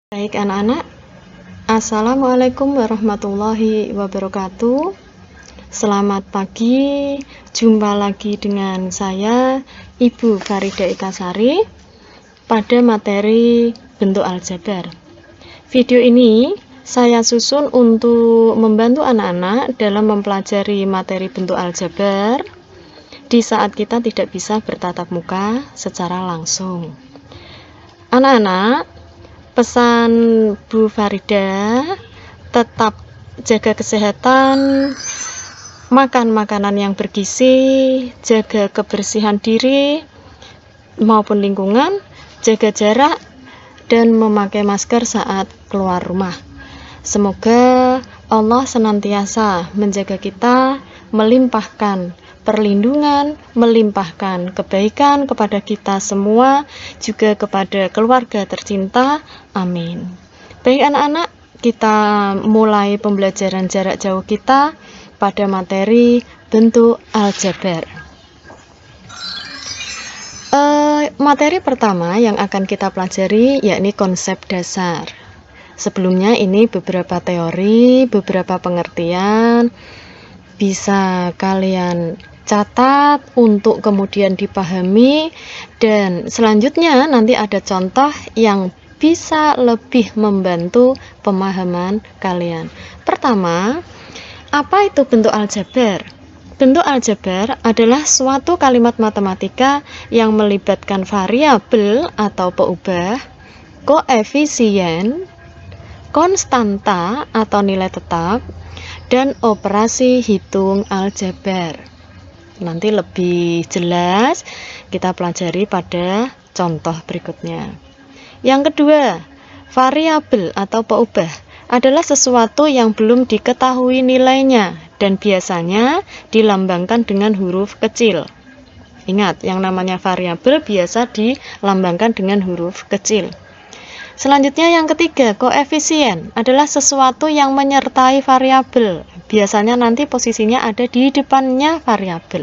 Baik anak-anak, Assalamualaikum warahmatullahi wabarakatuh. Selamat pagi, jumpa lagi dengan saya Ibu Farida Ikasari pada materi bentuk aljabar. Video ini saya susun untuk membantu anak-anak dalam mempelajari materi bentuk aljabar di saat kita tidak bisa bertatap muka secara langsung. Anak-anak, pesan Bu Farida, tetap jaga kesehatan, makan makanan yang bergizi, jaga kebersihan diri maupun lingkungan, jaga jarak, dan memakai masker saat keluar rumah. Semoga Allah senantiasa menjaga kita, melimpahkan perlindungan, melimpahkan kebaikan kepada kita semua, juga kepada keluarga tercinta. Amin. Baik anak-anak, kita mulai pembelajaran jarak jauh kita pada materi bentuk aljabar. Materi pertama yang akan kita pelajari yakni konsep dasar. Sebelumnya ini beberapa teori, beberapa pengertian, bisa kalian catat untuk kemudian dipahami, dan selanjutnya nanti ada contoh yang bisa lebih membantu pemahaman kalian. Pertama, apa itu bentuk aljabar? Bentuk aljabar adalah suatu kalimat matematika yang melibatkan variabel atau peubah, koefisien, konstanta atau nilai tetap, dan operasi hitung aljabar. Nanti lebih jelas kita pelajari pada contoh berikutnya. Yang kedua, variabel atau peubah adalah sesuatu yang belum diketahui nilainya dan biasanya dilambangkan dengan huruf kecil. Ingat, yang namanya variabel biasa dilambangkan dengan huruf kecil. Selanjutnya yang ketiga, koefisien adalah sesuatu yang menyertai variabel. Biasanya nanti posisinya ada di depannya variabel.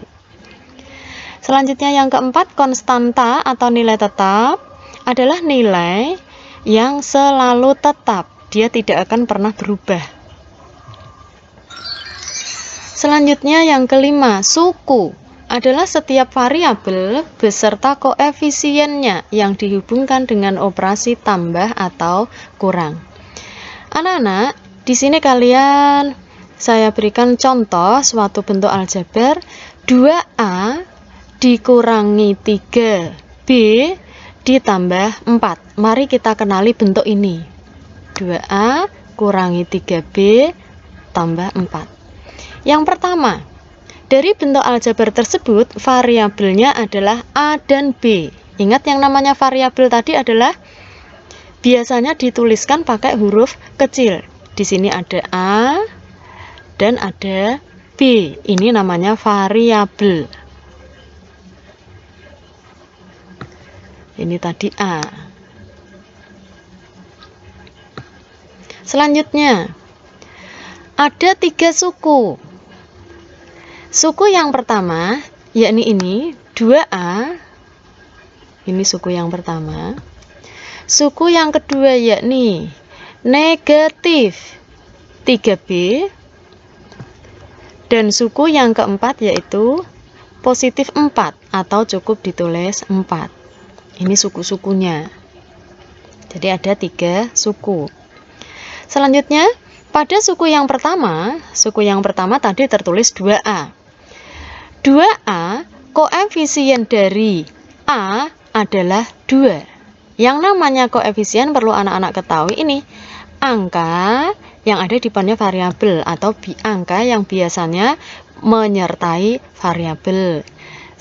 Selanjutnya yang keempat, konstanta atau nilai tetap adalah nilai yang selalu tetap. Dia tidak akan pernah berubah. Selanjutnya yang kelima, suku adalah setiap variabel beserta koefisiennya yang dihubungkan dengan operasi tambah atau kurang. Anak-anak, di sini saya berikan contoh suatu bentuk aljabar 2A dikurangi 3B ditambah 4. Mari kita kenali bentuk ini. 2A kurangi 3B tambah 4. Yang pertama, dari bentuk aljabar tersebut, variabelnya adalah A dan B. Ingat, yang namanya variabel tadi adalah biasanya dituliskan pakai huruf kecil. Di sini ada A dan ada B. Ini namanya variabel. Ini tadi A. Selanjutnya, ada 3 suku. Suku yang pertama, yakni ini 2A, ini suku yang pertama. Suku yang kedua yakni negatif 3B, dan suku yang keempat yaitu positif 4 atau cukup ditulis 4. Ini suku-sukunya. Jadi ada 3 suku. Selanjutnya, pada suku yang pertama tadi tertulis 2A. 2A, koefisien dari A adalah 2. Yang namanya koefisien perlu anak-anak ketahui ini angka yang ada di depannya variabel atau angka yang biasanya menyertai variabel.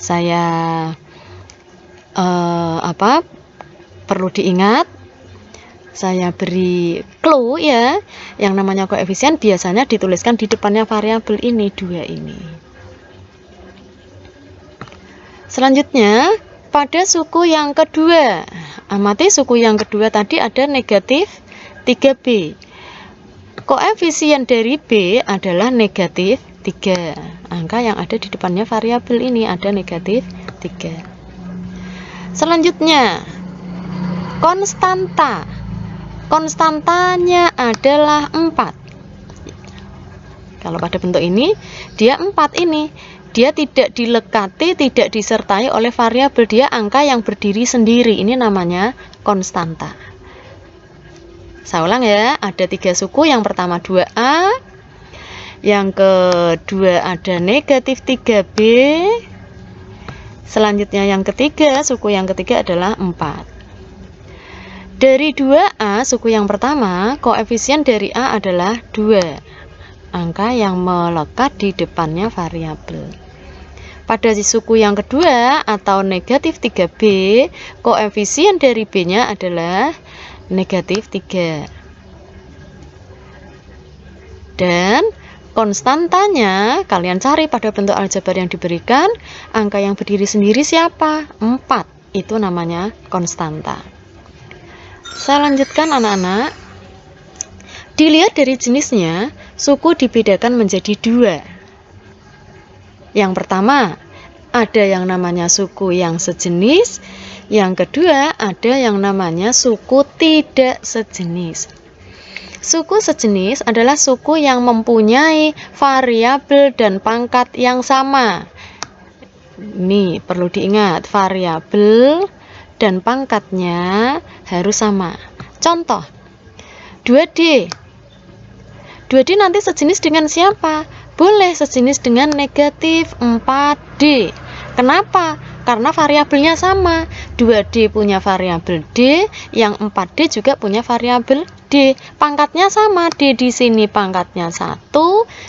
Saya perlu diingat, saya beri clue ya, yang namanya koefisien biasanya dituliskan di depannya variabel ini, 2 ini. Selanjutnya, pada suku yang kedua, amati suku yang kedua tadi ada negatif 3B. Koefisien dari B adalah negatif 3. Angka yang ada di depannya variabel ini ada negatif 3. Selanjutnya, konstanta konstantanya adalah 4. Kalau pada bentuk ini, dia 4 ini. Dia tidak dilekati, tidak disertai oleh variabel. Dia angka yang berdiri sendiri. Ini namanya konstanta. Saya ulang ya, ada 3 suku. Yang pertama 2A, yang kedua ada negatif 3B, selanjutnya yang ketiga, suku yang ketiga adalah 4. Dari 2A, suku yang pertama, koefisien dari A adalah 2. Angka yang melekat di depannya variabel. Pada suku yang kedua atau negatif 3B, koefisien dari B-nya adalah negatif 3. Dan konstantanya kalian cari pada bentuk aljabar yang diberikan. Angka yang berdiri sendiri siapa? 4. Itu namanya konstanta. Saya lanjutkan anak-anak. Dilihat dari jenisnya, suku dibedakan menjadi 2. Yang pertama, ada yang namanya suku yang sejenis. Yang kedua, ada yang namanya suku tidak sejenis. Suku sejenis adalah suku yang mempunyai variabel dan pangkat yang sama. Ini perlu diingat, variabel dan pangkatnya harus sama. Contoh, 2D. 2D nanti sejenis dengan siapa? Boleh sejenis dengan negatif 4D. Kenapa? Karena variabelnya sama. 2D punya variabel D, yang 4D juga punya variabel D. Pangkatnya sama. D di sini pangkatnya 1,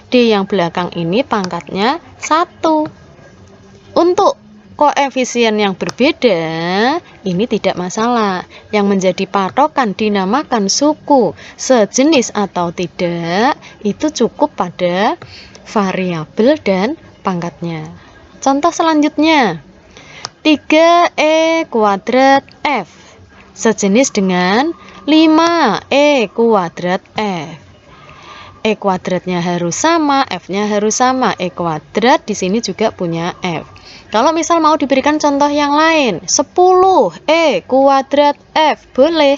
D yang belakang ini pangkatnya 1. Untuk koefisien yang berbeda, ini tidak masalah. Yang menjadi patokan dinamakan suku sejenis atau tidak, itu cukup pada variabel dan pangkatnya. Contoh selanjutnya, 3E kuadrat F sejenis dengan 5E kuadrat F. E kuadratnya harus sama, F-nya harus sama. E kuadrat di sini juga punya F. Kalau misal mau diberikan contoh yang lain, 10E kuadrat F, boleh.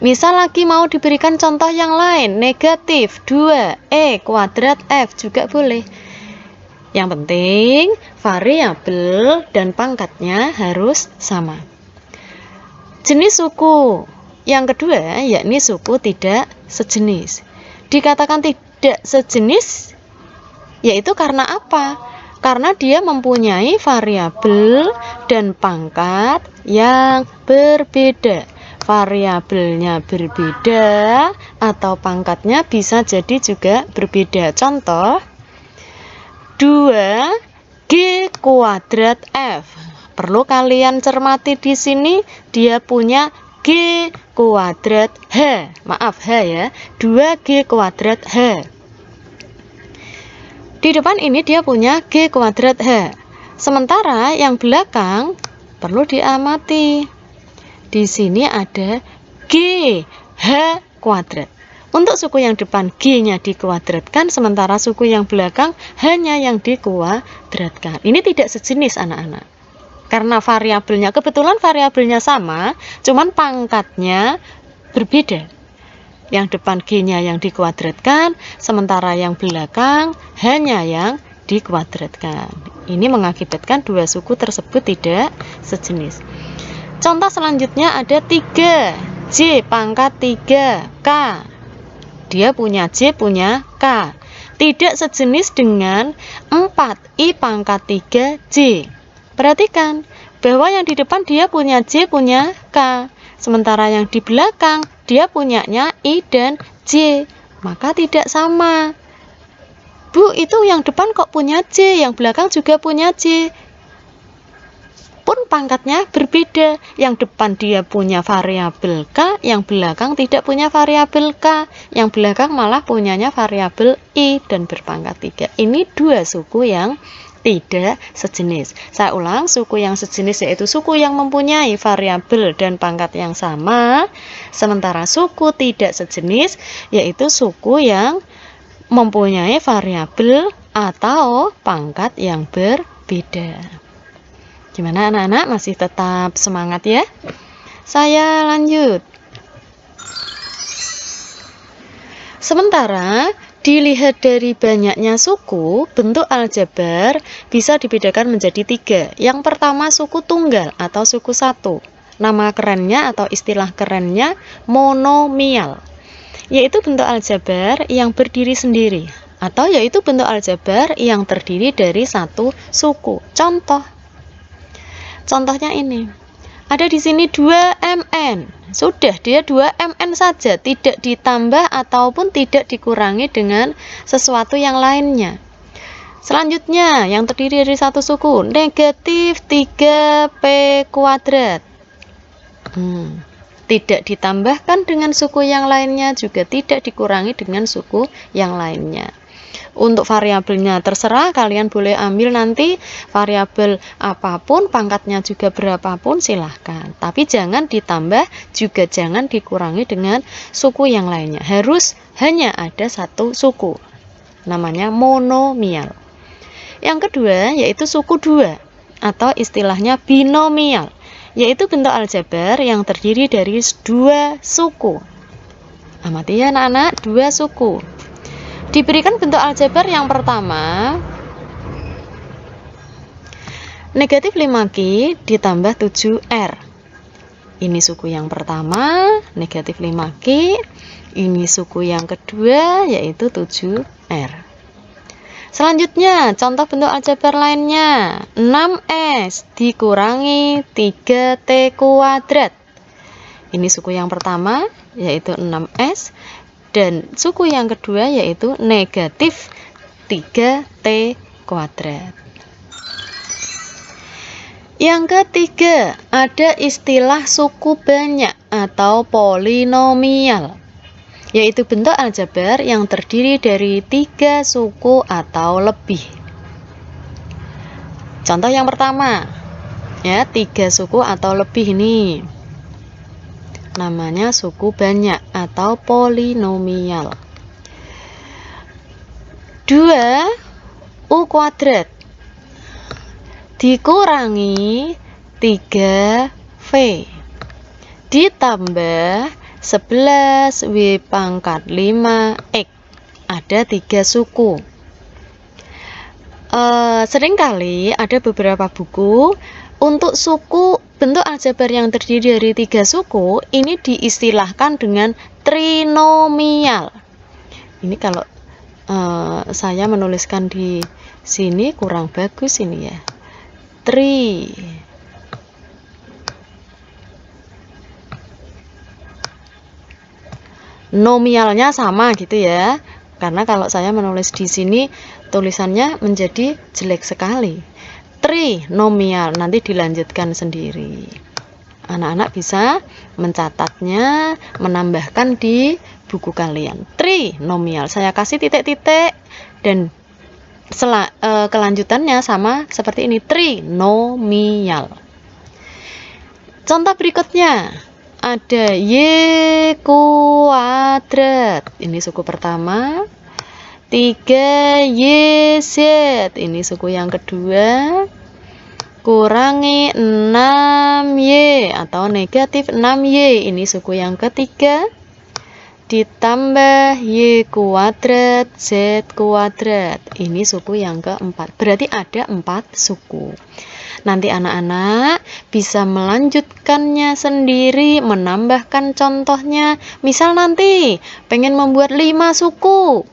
Misal lagi mau diberikan contoh yang lain, negatif 2E kuadrat F, juga boleh. Yang penting, variabel dan pangkatnya harus sama. Jenis suku yang kedua, yakni suku tidak sejenis. Dikatakan tidak sejenis, yaitu karena apa? Karena dia mempunyai variabel dan pangkat yang berbeda. Variabelnya berbeda atau pangkatnya bisa jadi juga berbeda. Contoh, 2G kuadrat F. Perlu kalian cermati di sini, dia punya G kuadrat H. Maaf, H ya. 2G kuadrat H. Di depan ini dia punya G kuadrat H. Sementara yang belakang perlu diamati. Di sini ada G H kuadrat. Untuk suku yang depan G-nya dikuadratkan, sementara suku yang belakang hanya yang dikuadratkan. Ini tidak sejenis anak-anak. Karena variabelnya, kebetulan variabelnya sama, cuman pangkatnya berbeda. Yang depan G-nya yang dikuadratkan, sementara yang belakang hanya yang dikuadratkan. Ini mengakibatkan dua suku tersebut tidak sejenis. Contoh selanjutnya ada 3J pangkat 3K. Dia punya J, punya K. Tidak sejenis dengan 4I pangkat 3J. Perhatikan bahwa yang di depan dia punya J, punya K. Sementara yang di belakang dia punyanya I dan J. Maka tidak sama. Bu, itu yang depan kok punya J, yang belakang juga punya J. Pun pangkatnya berbeda. Yang depan dia punya variabel K, yang belakang tidak punya variabel K. Yang belakang malah punyanya variabel I dan berpangkat 3. Ini dua suku yang tidak sejenis. Saya ulang, suku yang sejenis yaitu suku yang mempunyai variabel dan pangkat yang sama. Sementara suku tidak sejenis yaitu suku yang mempunyai variabel atau pangkat yang berbeda. Gimana anak-anak? Masih tetap semangat ya? Saya lanjut. Sementara dilihat dari banyaknya suku, bentuk aljabar bisa dibedakan menjadi 3. Yang pertama suku tunggal atau suku satu. Nama kerennya atau istilah kerennya monomial, yaitu bentuk aljabar yang berdiri sendiri, atau yaitu bentuk aljabar yang terdiri dari satu suku. Contohnya ini. Ada di sini 2mn. Sudah, dia 2mn saja, tidak ditambah ataupun tidak dikurangi dengan sesuatu yang lainnya. Selanjutnya, yang terdiri dari satu suku, negatif 3p kuadrat. Tidak ditambahkan dengan suku yang lainnya, juga tidak dikurangi dengan suku yang lainnya. Untuk variabelnya terserah, kalian boleh ambil nanti variabel apapun, pangkatnya juga berapapun silahkan. Tapi jangan ditambah, juga jangan dikurangi dengan suku yang lainnya. Harus hanya ada satu suku, namanya monomial. Yang kedua yaitu suku 2 atau istilahnya binomial, yaitu bentuk aljabar yang terdiri dari 2 suku. Amati ya anak-anak, 2 suku. Diberikan bentuk aljabar yang pertama, negatif 5Q ditambah 7R. Ini suku yang pertama, negatif 5Q. Ini suku yang kedua, yaitu 7R. Selanjutnya, contoh bentuk aljabar lainnya, 6S dikurangi 3T kuadrat. Ini suku yang pertama, yaitu 6S. Dan suku yang kedua yaitu negatif 3T kuadrat. Yang ketiga, ada istilah suku banyak atau polinomial, yaitu bentuk aljabar yang terdiri dari 3 suku atau lebih. Contoh yang pertama, ya, 3 suku atau lebih ini. Namanya suku banyak atau polinomial. 2U kuadrat dikurangi 3V ditambah 11W pangkat 5X. Ada 3 suku. Seringkali ada beberapa buku untuk suku bentuk aljabar yang terdiri dari 3 suku ini diistilahkan dengan trinomial. Ini kalau saya menuliskan di sini kurang bagus ini ya. Nomialnya sama gitu ya. Karena kalau saya menulis di sini tulisannya menjadi jelek sekali. Trinomial, nanti dilanjutkan sendiri. Anak-anak bisa mencatatnya, menambahkan di buku kalian. Trinomial, saya kasih titik-titik dan kelanjutannya sama seperti ini, trinomial. Contoh berikutnya, ada Y kuadrat. Ini suku pertama. 3YZ, ini suku yang kedua, kurangi 6Y atau negatif 6Y, ini suku yang ketiga, ditambah Y kuadrat Z kuadrat, ini suku yang keempat. Berarti ada 4 suku. Nanti anak-anak bisa melanjutkannya sendiri, menambahkan contohnya. Misal nanti pengen membuat 5 suku,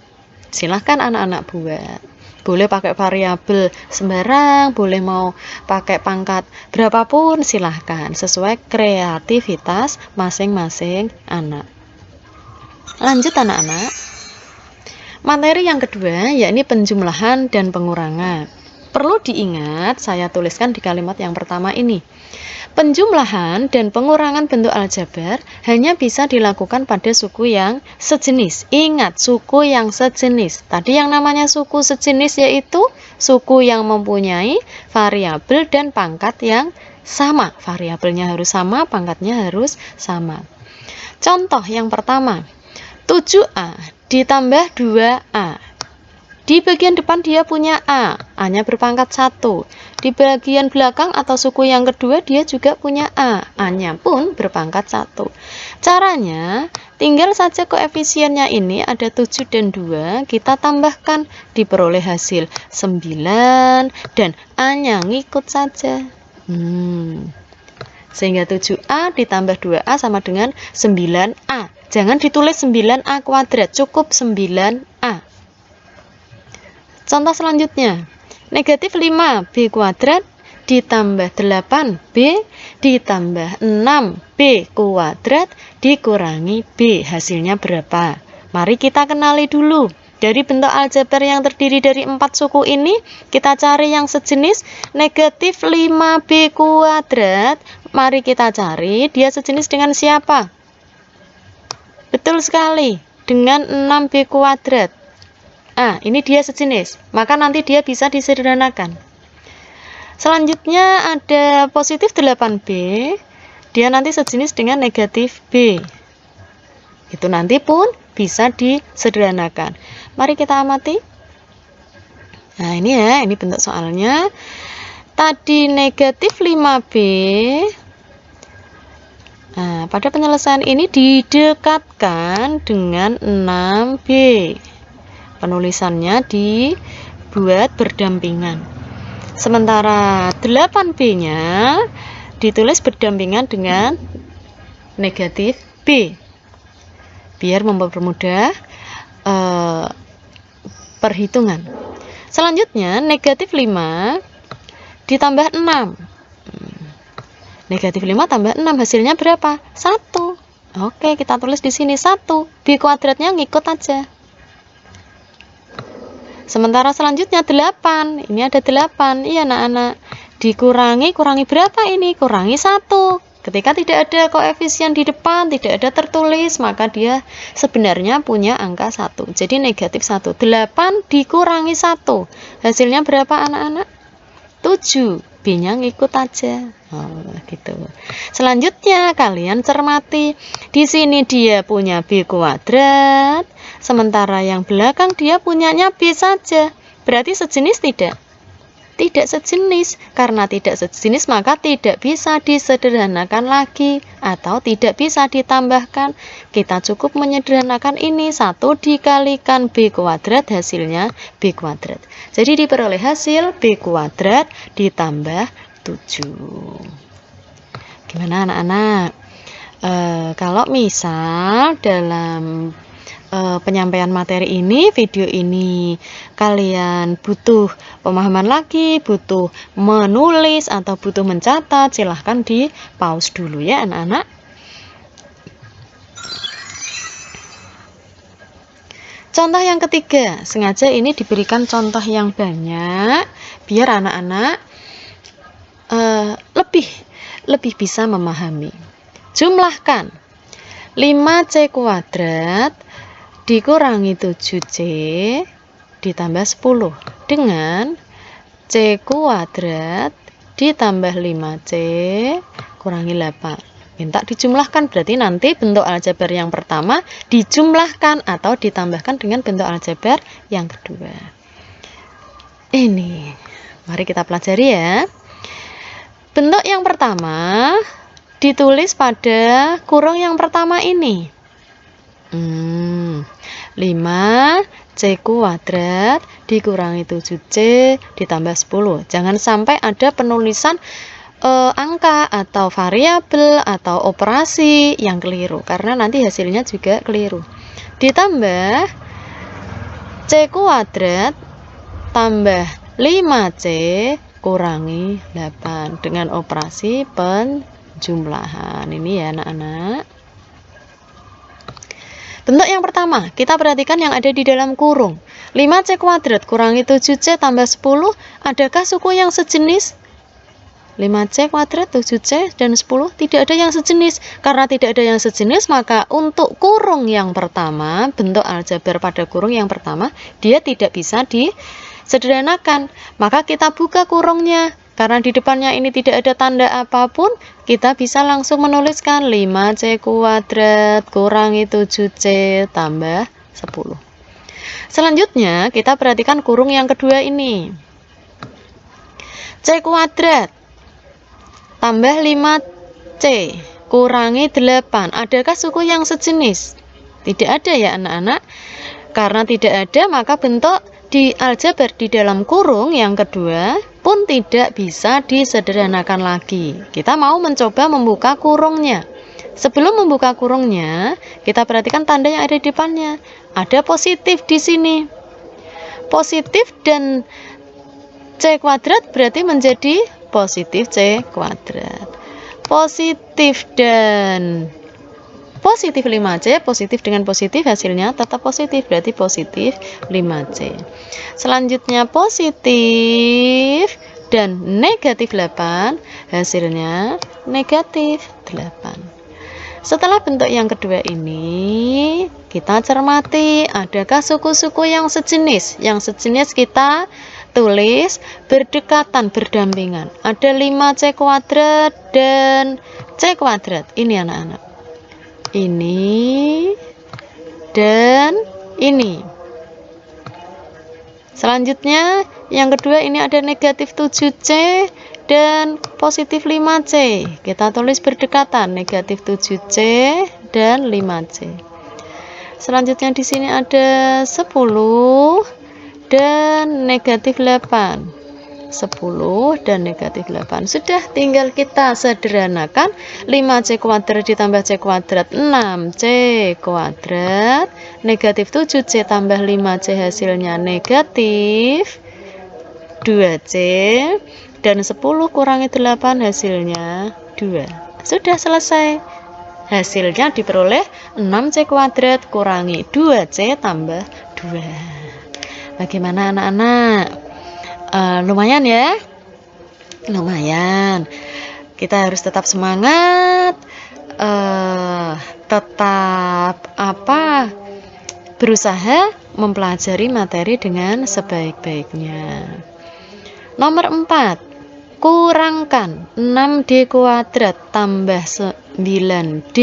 silahkan anak-anak buat. Boleh pakai variabel sembarang, boleh mau pakai pangkat berapapun, silahkan. Sesuai kreativitas masing-masing anak. Lanjut anak-anak. Materi yang kedua, yakni penjumlahan dan pengurangan. Perlu diingat, saya tuliskan di kalimat yang pertama ini. Penjumlahan dan pengurangan bentuk aljabar hanya bisa dilakukan pada suku yang sejenis. Ingat, suku yang sejenis. Tadi yang namanya suku sejenis yaitu suku yang mempunyai variabel dan pangkat yang sama. Variabelnya harus sama, pangkatnya harus sama. Contoh yang pertama, 7A ditambah 2A. Di bagian depan dia punya A-nya berpangkat 1. Di bagian belakang atau suku yang kedua dia juga punya A-nya pun berpangkat 1. Caranya, tinggal saja koefisiennya ini ada 7 dan 2, kita tambahkan, diperoleh hasil 9 dan A-nya ngikut saja. Sehingga 7A ditambah 2A sama dengan 9A. Jangan ditulis 9A kuadrat, cukup 9A. Contoh selanjutnya, negatif 5B kuadrat ditambah 8B ditambah 6B kuadrat dikurangi B. Hasilnya berapa? Mari kita kenali dulu. Dari bentuk aljabar yang terdiri dari 4 suku ini, kita cari yang sejenis. Negatif 5B kuadrat, mari kita cari dia sejenis dengan siapa? Betul sekali, dengan 6B kuadrat. Ini dia sejenis, maka nanti dia bisa disederhanakan. Selanjutnya ada positif 8B, dia nanti sejenis dengan negatif B. Itu nanti pun bisa disederhanakan. Mari kita amati. Nah, ini ya, ini bentuk soalnya. Tadi negatif 5B. Nah, pada penyelesaian ini didekatkan dengan 6B. Penulisannya dibuat berdampingan. Sementara 8B-nya ditulis berdampingan dengan negatif B. Biar mempermudah perhitungan. Selanjutnya, negatif 5 ditambah 6. Negatif 5 tambah 6, hasilnya berapa? 1. Oke, kita tulis di sini 1. B kuadratnya ngikut aja. Sementara selanjutnya 8, ini ada 8, iya anak-anak, kurangi berapa ini? Kurangi 1. Ketika tidak ada koefisien di depan, tidak ada tertulis, maka dia sebenarnya punya angka 1. Jadi negatif 1. 8 dikurangi 1, hasilnya berapa anak-anak? 7. B-nya ngikut aja. Gitu. Selanjutnya kalian cermati. Di sini dia punya B kuadrat, sementara yang belakang dia punyanya B saja. Berarti sejenis tidak? Tidak sejenis. Karena tidak sejenis maka tidak bisa disederhanakan lagi atau tidak bisa ditambahkan. Kita cukup menyederhanakan ini. 1 dikalikan B kuadrat, hasilnya B kuadrat. Jadi diperoleh hasil B kuadrat ditambah 7. Gimana anak-anak? Kalau misal dalam penyampaian materi ini, video ini, kalian butuh pemahaman lagi, butuh menulis atau butuh mencatat, silahkan di pause dulu ya anak-anak. Contoh yang ketiga, sengaja ini diberikan contoh yang banyak biar anak-anak lebih bisa memahami. Jumlahkan 5C kuadrat dikurangi 7C ditambah 10 dengan C kuadrat ditambah 5C kurangi 8. Minta dijumlahkan, berarti nanti bentuk aljabar yang pertama dijumlahkan atau ditambahkan dengan bentuk aljabar yang kedua. Ini, mari kita pelajari ya. Bentuk yang pertama ditulis pada kurung yang pertama ini. 5C kuadrat dikurangi 7C ditambah 10. Jangan sampai ada penulisan angka atau variabel atau operasi yang keliru, karena nanti hasilnya juga keliru. Ditambah C kuadrat tambah 5C kurangi 8 dengan operasi penjumlahan. Ini ya anak-anak. Bentuk yang pertama, kita perhatikan yang ada di dalam kurung. 5C kuadrat kurangi 7C tambah 10, adakah suku yang sejenis? 5C kuadrat, 7C, dan 10 tidak ada yang sejenis. Karena tidak ada yang sejenis, maka untuk kurung yang pertama, bentuk aljabar pada kurung yang pertama, dia tidak bisa disederhanakan. Maka kita buka kurungnya. Karena di depannya ini tidak ada tanda apapun, kita bisa langsung menuliskan 5C kuadrat kurangi 7C tambah 10. Selanjutnya kita perhatikan kurung yang kedua ini. C kuadrat tambah 5C kurangi 8. Adakah suku yang sejenis? Tidak ada ya anak-anak. Karena tidak ada, maka bentuk di aljabar di dalam kurung yang kedua pun tidak bisa disederhanakan lagi. Kita mau mencoba membuka kurungnya. Sebelum membuka kurungnya, kita perhatikan tanda yang ada di depannya. Ada positif di sini. Positif dan C kuadrat berarti menjadi positif C kuadrat. Positif dan positif 5C, positif dengan positif hasilnya tetap positif, berarti positif 5C. Selanjutnya positif dan negatif 8, hasilnya negatif 8. Setelah bentuk yang kedua ini, kita cermati adakah suku-suku yang sejenis. Yang sejenis kita tulis berdekatan, berdampingan. Ada 5C kuadrat dan C kuadrat. Ini anak-anak. Ini dan ini. Selanjutnya yang kedua ini ada negatif 7C dan positif 5C. Kita tulis berdekatan, negatif 7C dan 5C. Selanjutnya di sini ada 10 dan negatif 8. 10 dan negatif 8. Sudah, tinggal kita sederhanakan. 5C kuadrat ditambah C kuadrat 6C kuadrat, negatif 7C tambah 5C hasilnya negatif 2C, dan 10 kurangi 8 hasilnya 2. Sudah selesai. Hasilnya diperoleh 6C kuadrat kurangi 2C tambah 2. Bagaimana anak-anak? Lumayan ya, lumayan. Kita harus tetap semangat, tetap berusaha mempelajari materi dengan sebaik-baiknya. Nomor 4, kurangkan 6D kuadrat tambah 9D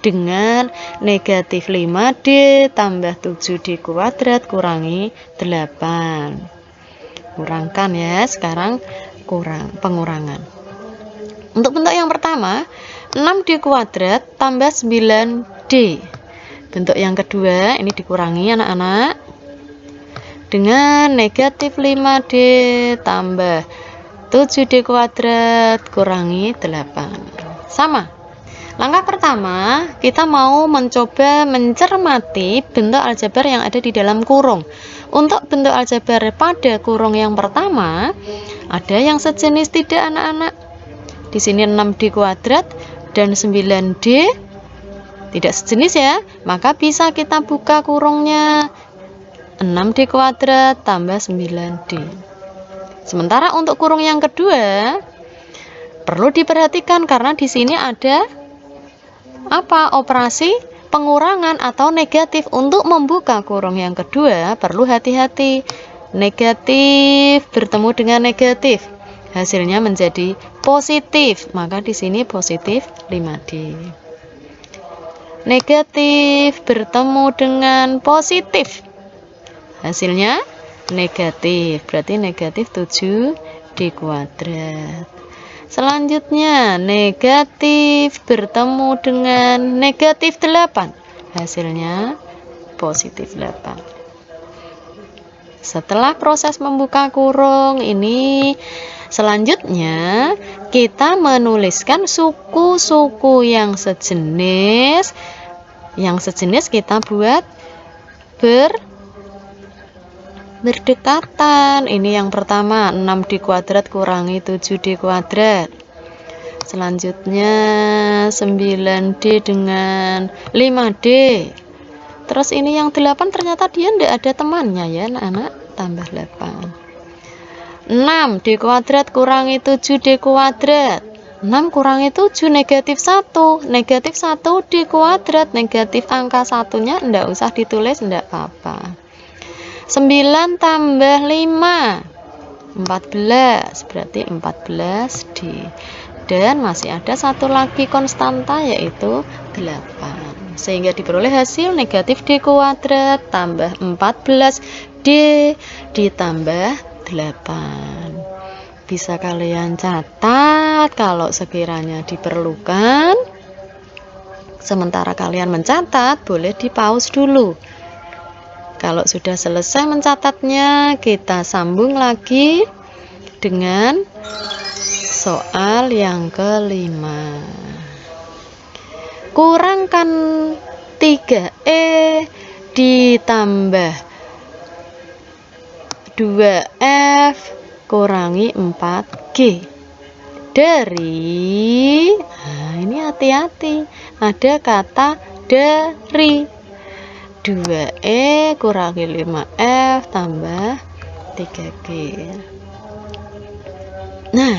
dengan negatif 5D tambah 7D kuadrat kurangi 8. Kurangkan ya, sekarang pengurangan. Untuk bentuk yang pertama, 6D kuadrat tambah 9D. Bentuk yang kedua ini dikurangi anak-anak dengan negatif 5D tambah 7D kuadrat kurangi 8. Sama. Langkah pertama, kita mau mencoba mencermati bentuk aljabar yang ada di dalam kurung. Untuk bentuk aljabar pada kurung yang pertama, ada yang sejenis tidak anak-anak? Di sini 6D kuadrat dan 9D tidak sejenis ya, maka bisa kita buka kurungnya. 6D kuadrat tambah 9D. Sementara untuk kurung yang kedua, perlu diperhatikan karena di sini ada operasi pengurangan atau negatif. Untuk membuka kurung yang kedua perlu hati-hati. Negatif bertemu dengan negatif, hasilnya menjadi positif, maka di sini positif 5D. Negatif bertemu dengan positif, hasilnya negatif, berarti negatif 7D kuadrat. Selanjutnya negatif bertemu dengan negatif 8, hasilnya positif 8. Setelah proses membuka kurung ini, selanjutnya kita menuliskan suku-suku yang sejenis. Yang sejenis kita buat berdekatan. Ini yang pertama, 6D kuadrat kurangi 7D kuadrat. Selanjutnya 9D dengan 5D. Terus ini yang 8 ternyata dia tidak ada temannya ya anak-anak, tambah 8. 6D kuadrat kurangi 7D kuadrat. 6 kurangi 7 negatif 1. Negatif 1D kuadrat, negatif angka satunya tidak usah ditulis, tidak apa-apa. 9 tambah 5 14, berarti 14D. Dan masih ada satu lagi konstanta yaitu 8. sehingga diperoleh hasil negatif D kuadrat tambah 14D ditambah 8. Bisa kalian catat kalau sekiranya diperlukan. Sementara kalian mencatat, boleh di-pause dulu. Kalau sudah selesai mencatatnya, kita sambung lagi dengan soal yang kelima. Kurangkan 3E ditambah 2F kurangi 4G dari, nah ini hati-hati, ada kata dari, 2E kurangi 5F tambah 3G. Nah,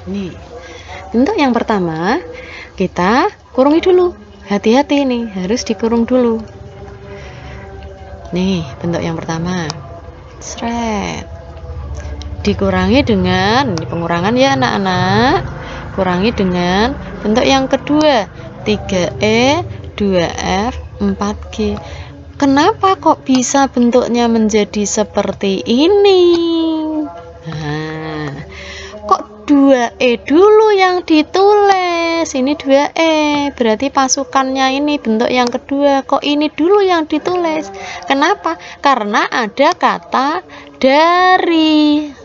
ini bentuk yang pertama kita kurangi dulu. Hati-hati nih, harus dikurung dulu. Nih, bentuk yang pertama. Sret. Dikurangi dengan, ini pengurangan ya anak-anak. Kurangi dengan bentuk yang kedua, 3E, 2F, 4G. Kenapa kok bisa bentuknya menjadi seperti ini? Nah, kok 2E dulu yang ditulis? Ini 2E, berarti pasukannya ini bentuk yang kedua. Kok ini dulu yang ditulis? Kenapa? Karena ada kata dari.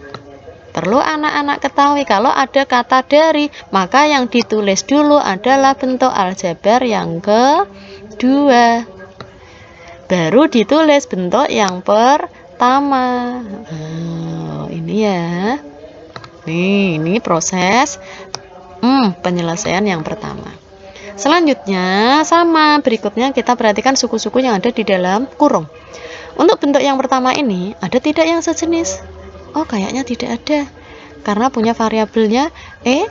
Perlu anak-anak ketahui, kalau ada kata dari, maka yang ditulis dulu adalah bentuk aljabar yang kedua. Baru ditulis bentuk yang pertama. Ini ya. Ini proses penyelesaian yang pertama. Selanjutnya sama, berikutnya kita perhatikan suku-suku yang ada di dalam kurung. Untuk bentuk yang pertama ini, ada tidak yang sejenis? Oh, kayaknya tidak ada, karena punya variabelnya E,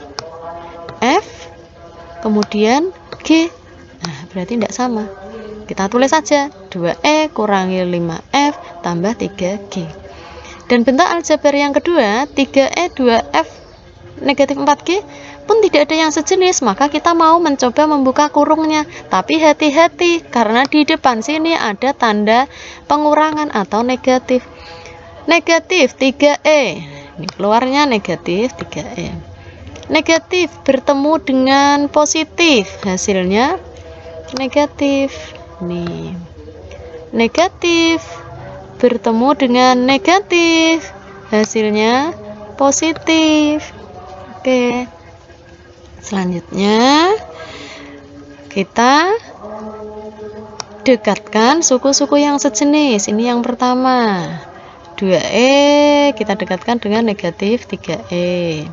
F, kemudian G. Nah, berarti tidak sama. Kita tulis saja 2E kurangi 5F tambah 3G. Dan bentuk aljabar yang kedua, 3E 2F negatif 4G pun tidak ada yang sejenis, maka kita mau mencoba membuka kurungnya. Tapi hati-hati, karena di depan sini ada tanda pengurangan atau negatif. Negatif 3E, ini keluarnya negatif 3E. Negatif bertemu dengan positif, hasilnya negatif. Nih, negatif bertemu dengan negatif, hasilnya positif. Oke, selanjutnya kita dekatkan suku-suku yang sejenis. Ini yang pertama, 2E kita dekatkan dengan negatif 3E.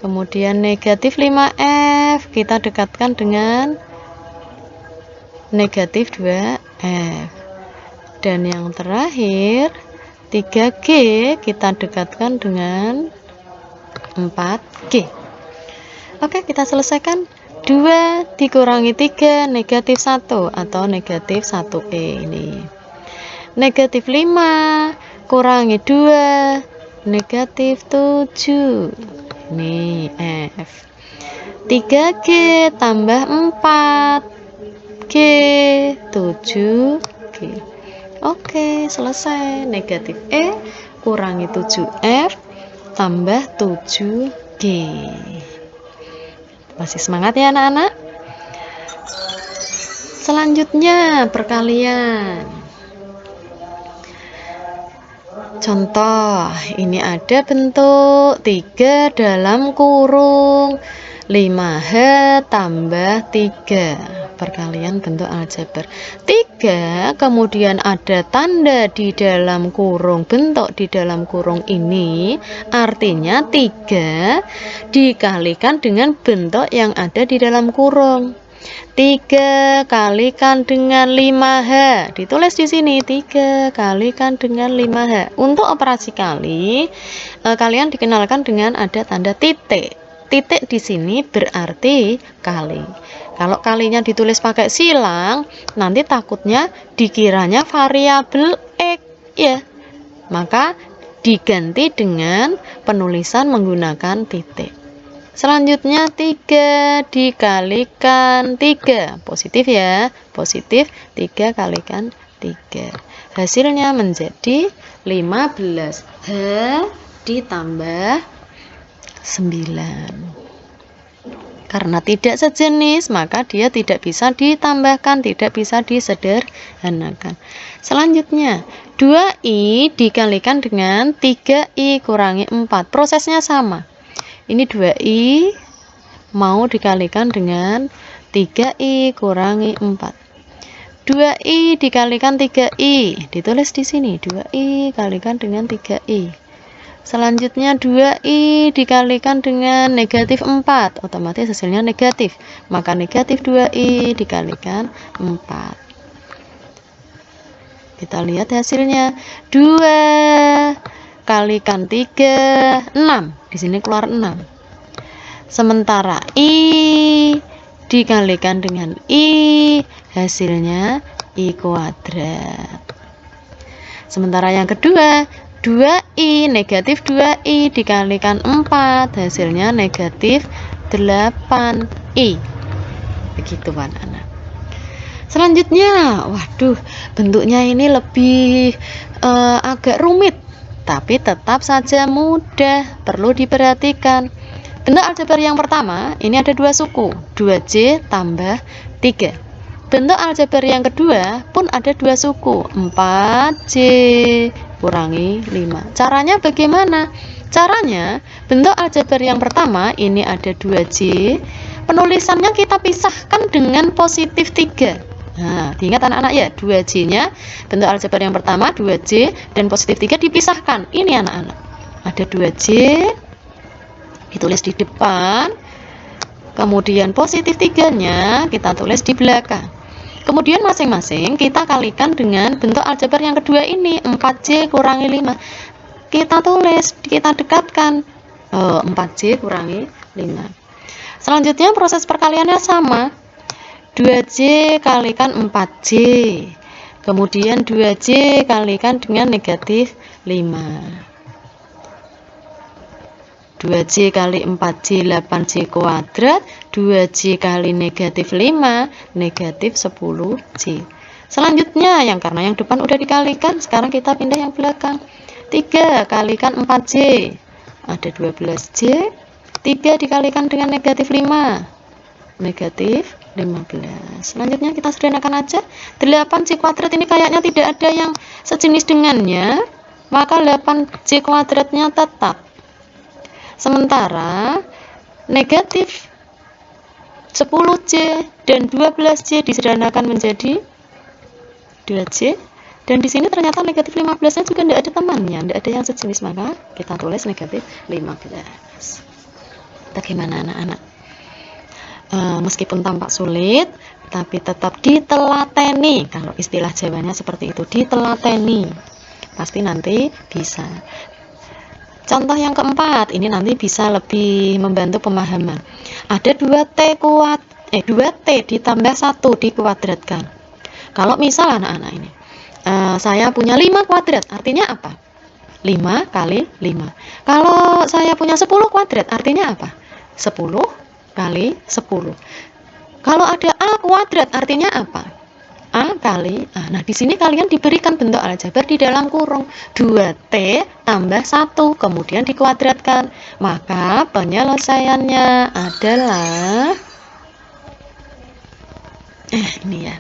Kemudian negatif 5F kita dekatkan dengan negatif 2F. Dan yang terakhir 3G kita dekatkan dengan 4G. Oke, kita selesaikan. 2 dikurangi 3 negatif 1 atau negatif 1E ini. Negatif 5 kurangi 2 negatif 7, ini F. 3G tambah 4G 7G. Oke, selesai. Negatif E kurangi 7F tambah 7G. Masih semangat ya anak-anak? Selanjutnya perkalian. Contoh, ini ada bentuk 3 dalam kurung 5H tambah 3. Perkalian bentuk aljabar. 3 kemudian ada tanda di dalam kurung. Bentuk di dalam kurung ini artinya 3 dikalikan dengan bentuk yang ada di dalam kurung. 3 kalikan dengan 5H, ditulis di sini 3 kalikan dengan 5H. Untuk operasi kali, kalian dikenalkan dengan ada tanda titik. Titik di sini berarti kali. Kalau kalinya ditulis pakai silang, nanti takutnya dikiranya variabel X ya. Maka diganti dengan penulisan menggunakan titik. Selanjutnya 3 dikalikan 3, positif ya, positif 3 kalikan 3. Hasilnya menjadi 15. H ditambah 9. Karena tidak sejenis, maka dia tidak bisa ditambahkan, tidak bisa disederhanakan. Selanjutnya, 2i dikalikan dengan 3i kurangi 4. Prosesnya sama. Ini 2i mau dikalikan dengan 3i kurangi 4. 2i dikalikan 3i, ditulis di sini 2i kalikan dengan 3i. Selanjutnya 2i dikalikan dengan negatif 4, otomatis hasilnya negatif, maka negatif 2i dikalikan 4. Kita lihat hasilnya, 2 kalikan 3, 6, di sini keluar 6. Sementara i dikalikan dengan i, hasilnya i kuadrat. Sementara yang kedua, 2i negatif 2i dikalikan 4, hasilnya negatif 8i. Begitu anak-anak. Selanjutnya, waduh, bentuknya ini lebih agak rumit, tapi tetap saja mudah, perlu diperhatikan. Bentuk aljabar yang pertama, ini ada 2 suku, 2j tambah 3. Bentuk aljabar yang kedua pun ada 2 suku, 4j kurangi 5. Caranya bagaimana? Caranya, bentuk aljabar yang pertama ini ada 2j, penulisannya kita pisahkan dengan positif 3. Nah, diingat anak-anak ya, 2j-nya bentuk aljabar yang pertama 2j dan positif 3 dipisahkan. Ini anak-anak, ada 2j ditulis di depan, kemudian positif 3-nya kita tulis di belakang. Kemudian masing-masing kita kalikan dengan bentuk aljabar yang kedua ini, 4j kurangi 5. Kita tulis, kita dekatkan, 4j kurangi 5. Selanjutnya proses perkaliannya sama, 2j kalikan 4j, kemudian 2j kalikan dengan negatif 5. 2j kali 4j 8j kuadrat, 2j kali negatif 5 negatif 10j. Selanjutnya karena yang depan udah dikalikan, sekarang kita pindah yang belakang. 3 kalikan 4j, ada 12j. 3 dikalikan dengan negatif 5 negatif 15. Selanjutnya kita sederhanakan aja. 8j kuadrat ini kayaknya tidak ada yang sejenis dengannya, maka 8j kuadratnya tetap. Sementara negatif 10j dan 12j disederhanakan menjadi 2j, dan di sini ternyata negatif 15-nya juga tidak ada temannya, tidak ada yang sejenis, maka kita tulis negatif 15. Bagaimana anak-anak? Meskipun tampak sulit, tapi tetap ditelateni. Kalau istilah Jawanya seperti itu, ditelateni, pasti nanti bisa. Contoh yang keempat, ini nanti bisa lebih membantu pemahaman. Ada 2t ditambah 1 dikuadratkan. Kalau misal anak-anak ini, saya punya 5 kuadrat, artinya apa? 5 kali 5. Kalau saya punya 10 kuadrat, artinya apa? 10 kali 10. Kalau ada a kuadrat, artinya apa? A kali A. Nah, di sini kalian diberikan bentuk aljabar di dalam kurung, 2t tambah 1, kemudian dikuadratkan. Maka penyelesaiannya adalah ini ya.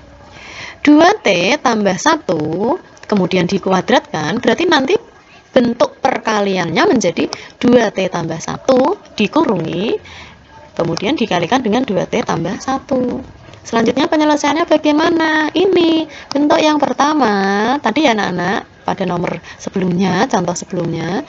2t tambah 1 kemudian dikuadratkan, berarti nanti bentuk perkaliannya menjadi 2t tambah 1 dikurungi, kemudian dikalikan dengan 2t tambah 1. Selanjutnya penyelesaiannya bagaimana? Ini bentuk yang pertama tadi ya anak-anak, pada nomor sebelumnya, contoh sebelumnya,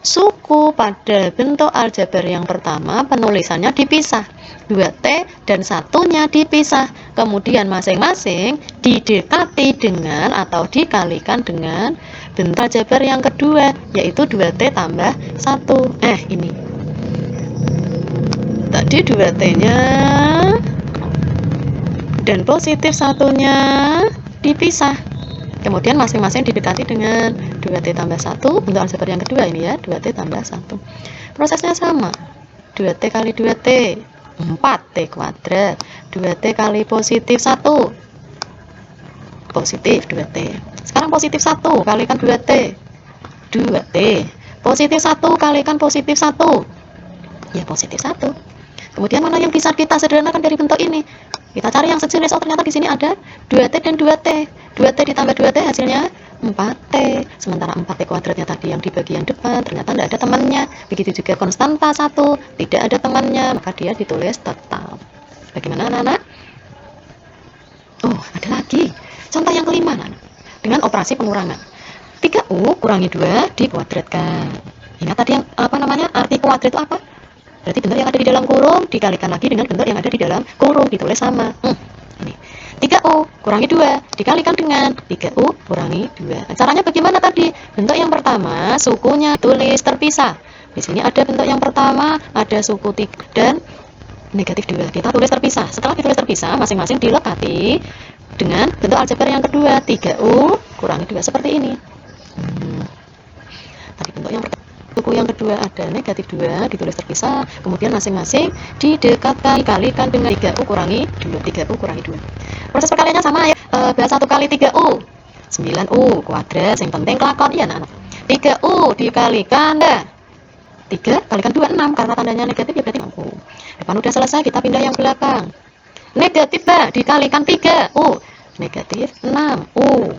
suku pada bentuk aljabar yang pertama penulisannya dipisah, 2t dan 1-nya dipisah, kemudian masing-masing didekati dengan atau dikalikan dengan bentuk aljabar yang kedua, yaitu 2t tambah 1. Ini tadi 2t-nya dan positif 1-nya dipisah, kemudian masing-masing didekati dengan 2t tambah 1, bentuk aljabar yang kedua ini ya, 2t tambah 1. Prosesnya sama, 2t kali 2t 4t kuadrat, 2t kali positif 1 positif 2T. Sekarang positif 1 kalikan 2T, 2T. Positif 1 kalikan positif 1, ya positif 1. Kemudian mana yang bisa kita sederhanakan dari bentuk ini? Kita cari yang sejenis. Oh, ternyata di sini ada 2T dan 2T. 2T ditambah 2T hasilnya 4T. Sementara 4T kuadratnya tadi yang di bagian depan ternyata tidak ada temannya. Begitu juga konstanta 1 tidak ada temannya, maka dia ditulis tetap. Bagaimana anak-anak? Oh, ada lagi. Contoh yang kelima, anak. Dengan operasi pengurangan. 3U kurangi 2 dikuadratkan. Ingat tadi yang arti kuadrat itu apa? Berarti bentuk yang ada di dalam kurung dikalikan lagi dengan bentuk yang ada di dalam kurung, ditulis sama. Ini 3U kurangi 2 dikalikan dengan 3U kurangi 2. Caranya bagaimana tadi? Bentuk yang pertama sukunya tulis terpisah. Di sini ada bentuk yang pertama, ada suku 3 dan negatif 2. Kita tulis terpisah. Setelah ditulis terpisah, masing-masing dilekati dengan bentuk aljabar yang kedua, 3U kurangi 2 seperti ini. Tadi bentuk yang pertama, suku yang kedua ada negatif 2 ditulis terpisah, kemudian masing-masing didekatkan dikalikan dengan 3U kurangi 2, 3U kurangi 2. Proses perkaliannya sama ya. Bahas 1 kali 3U 9U kuadrat, yang penting kelakon ya anak-anak. 3U dikalikan 3 kalikan 2 6, karena tandanya negatif ya berarti 6U. Depan udah selesai, kita pindah yang belakang. Negatif dikalikan 3U negatif 6U.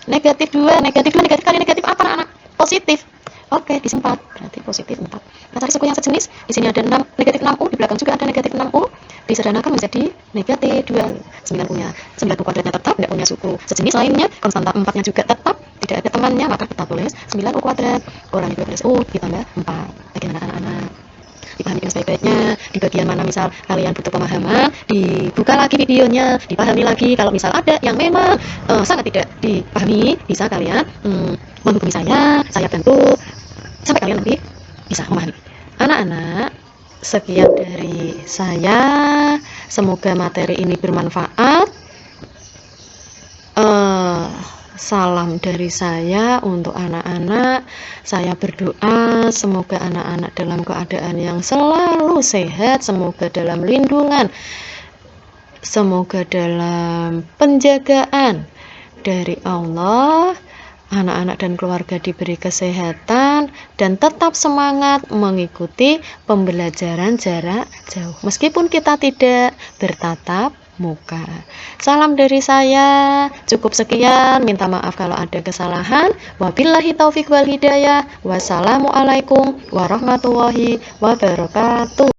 Negatif 2 negatif kali negatif apa anak? Positif. Oke, di 4 berarti positif 4. Kita cari suku yang sejenis. Di sini ada 6 negatif 6U, di belakang juga ada negatif 6U. Disederhanakan menjadi negatif 2. 9U-nya. 9U kuadratnya tetap, tidak punya suku sejenis lainnya. Konstanta 4-nya juga tetap, tidak ada temannya, maka kita tulis 9U kuadrat kurangi 12U ditambah 4. Bagaimana anak-anak? Dipahami dengan sebaik-baiknya. Di bagian mana misal kalian butuh pemahaman, dibuka lagi videonya, dipahami lagi. Kalau misal ada yang memang sangat tidak dipahami, bisa kalian menghubungi saya bantu sampai kalian nanti bisa memahami. Anak-anak, sekian dari saya. Semoga materi ini bermanfaat. Salam dari saya untuk anak-anak. Saya berdoa semoga anak-anak dalam keadaan yang selalu sehat, semoga dalam lindungan, semoga dalam penjagaan dari Allah. Anak-anak dan keluarga diberi kesehatan dan tetap semangat mengikuti pembelajaran jarak jauh meskipun kita tidak bertatap muka. Salam dari saya, cukup sekian, minta maaf kalau ada kesalahan. Wabillahi taufik wal hidayah. Wassalamualaikum warahmatullahi wabarakatuh.